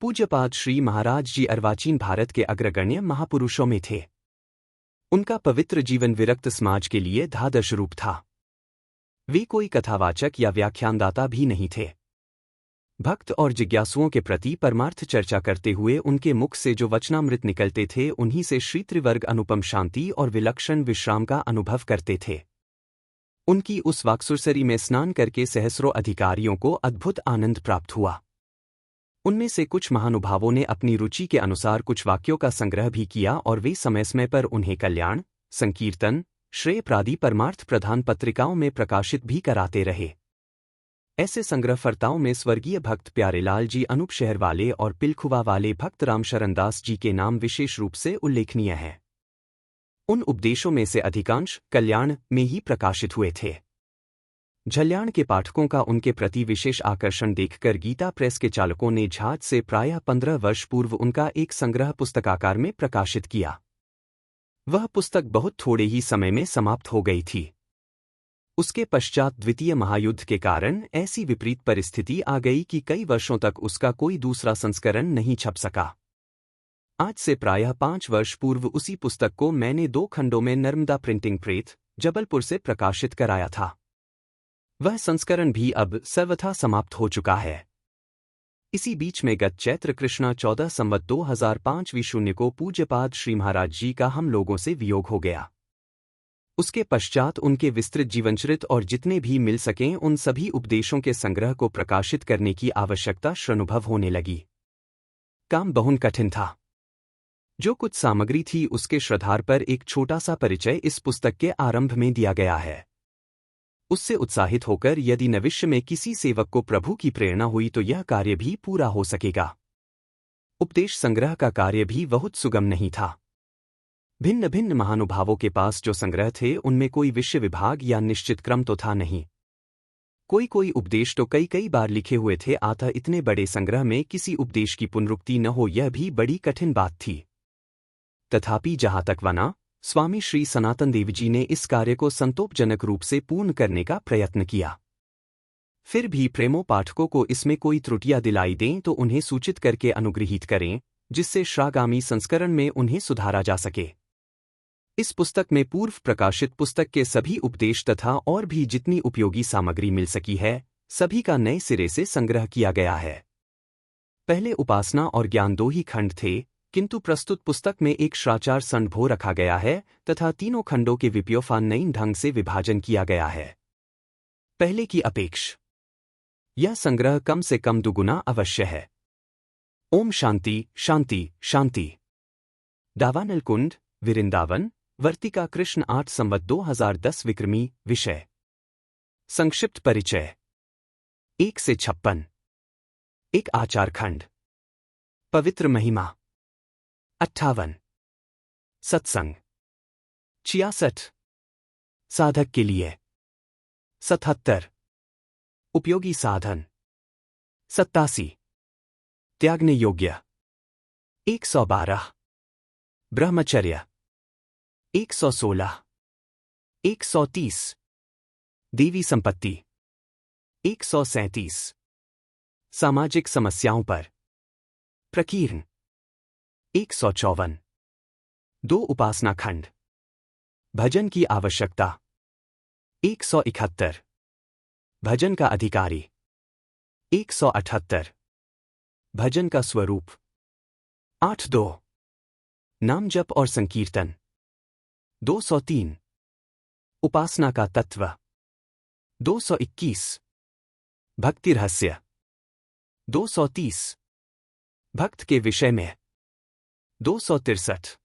पूज्यपाद श्री महाराज जी अर्वाचीन भारत के अग्रगण्य महापुरुषों में थे। उनका पवित्र जीवन विरक्त समाज के लिए आदर्श रूप था। वे कोई कथावाचक या व्याख्यानदाता भी नहीं थे। भक्त और जिज्ञासुओं के प्रति परमार्थ चर्चा करते हुए उनके मुख से जो वचनामृत निकलते थे, उन्हीं से श्री त्रिवर्ग अनुपम शांति और विलक्षण विश्राम का अनुभव करते थे। उनकी उस वाक्सुरसरी में स्नान करके सहस्रों अधिकारियों को अद्भुत आनंद प्राप्त हुआ। उनमें से कुछ महानुभावों ने अपनी रुचि के अनुसार कुछ वाक्यों का संग्रह भी किया और वे समय समय पर उन्हें कल्याण, संकीर्तन, श्रेय प्रादि परमार्थ प्रधान पत्रिकाओं में प्रकाशित भी कराते रहे। ऐसे संग्रहकर्ताओं में स्वर्गीय भक्त प्यारेलाल जी अनूप शहर वाले और पिलखुवा वाले भक्त रामशरण दास जी के नाम विशेष रूप से उल्लेखनीय हैं। उन उपदेशों में से अधिकांश कल्याण में ही प्रकाशित हुए थे। झल्याण के पाठकों का उनके प्रति विशेष आकर्षण देखकर गीता प्रेस के चालकों ने झाज से प्रायः 15 वर्ष पूर्व उनका एक संग्रह पुस्तकाकार में प्रकाशित किया। वह पुस्तक बहुत थोड़े ही समय में समाप्त हो गई थी। उसके पश्चात द्वितीय महायुद्ध के कारण ऐसी विपरीत परिस्थिति आ गई कि कई वर्षों तक उसका कोई दूसरा संस्करण नहीं छप सका। आज से प्रायः 5 वर्ष पूर्व उसी पुस्तक को मैंने 2 खंडों में नर्मदा प्रिंटिंग प्रेत, जबलपुर से प्रकाशित कराया था। वह संस्करण भी अब सर्वथा समाप्त हो चुका है। इसी बीच में गत चैत्र कृष्णा 14 संवत 2005 को पूज्यपाद श्री महाराज जी का हम लोगों से वियोग हो गया। उसके पश्चात उनके विस्तृत जीवनचरित और जितने भी मिल सकें उन सभी उपदेशों के संग्रह को प्रकाशित करने की आवश्यकता श्रनुभव होने लगी। काम बहुत कठिन था। जो कुछ सामग्री थी उसके श्रद्धार पर एक छोटा सा परिचय इस पुस्तक के आरंभ में दिया गया है। उससे उत्साहित होकर यदि भविष्य में किसी सेवक को प्रभु की प्रेरणा हुई तो यह कार्य भी पूरा हो सकेगा। उपदेश संग्रह का कार्य भी बहुत सुगम नहीं था। भिन्न भिन्न महानुभावों के पास जो संग्रह थे उनमें कोई विषय विभाग या निश्चित क्रम तो था नहीं। कोई उपदेश तो कई बार लिखे हुए थे, अतः इतने बड़े संग्रह में किसी उपदेश की पुनरुक्ति न हो यह भी बड़ी कठिन बात थी। तथापि जहाँ तक वना स्वामी श्री सनातन देव जी ने इस कार्य को संतोषजनक रूप से पूर्ण करने का प्रयत्न किया। फिर भी प्रेमो पाठकों को इसमें कोई त्रुटियां दिलाई दें तो उन्हें सूचित करके अनुग्रहित करें, जिससे श्रागामी संस्करण में उन्हें सुधारा जा सके। इस पुस्तक में पूर्व प्रकाशित पुस्तक के सभी उपदेश तथा और भी जितनी उपयोगी सामग्री मिल सकी है, सभी का नए सिरे से संग्रह किया गया है। पहले उपासना और ज्ञान 2 ही खंड थे, किंतु प्रस्तुत पुस्तक में एक श्राचार संभो रखा गया है तथा तीनों खंडों के विपयोफान नई ढंग से विभाजन किया गया है। पहले की अपेक्षा यह संग्रह कम से कम दुगुना अवश्य है। ओम शांति शांति शांति। दावानल कुंड, वृंदावन, वर्तिका कृष्ण 8 संवत 2010 विक्रमी। विषय संक्षिप्त परिचय 1 से 56। एक आचार खंड। पवित्र महिमा 58। सत्संग 66। साधक के लिए 77। उपयोगी साधन 87। त्यागने योग्य 112। ब्रह्मचर्य 116। 130। देवी संपत्ति 137। सामाजिक समस्याओं पर प्रकीर्ण 154। 2 उपासना खंड। भजन की आवश्यकता 171। भजन का अधिकारी 178। भजन का स्वरूप 82। नाम जप और संकीर्तन 203। उपासना का तत्व 221। भक्ति रहस्य 230। भक्त के विषय में 263।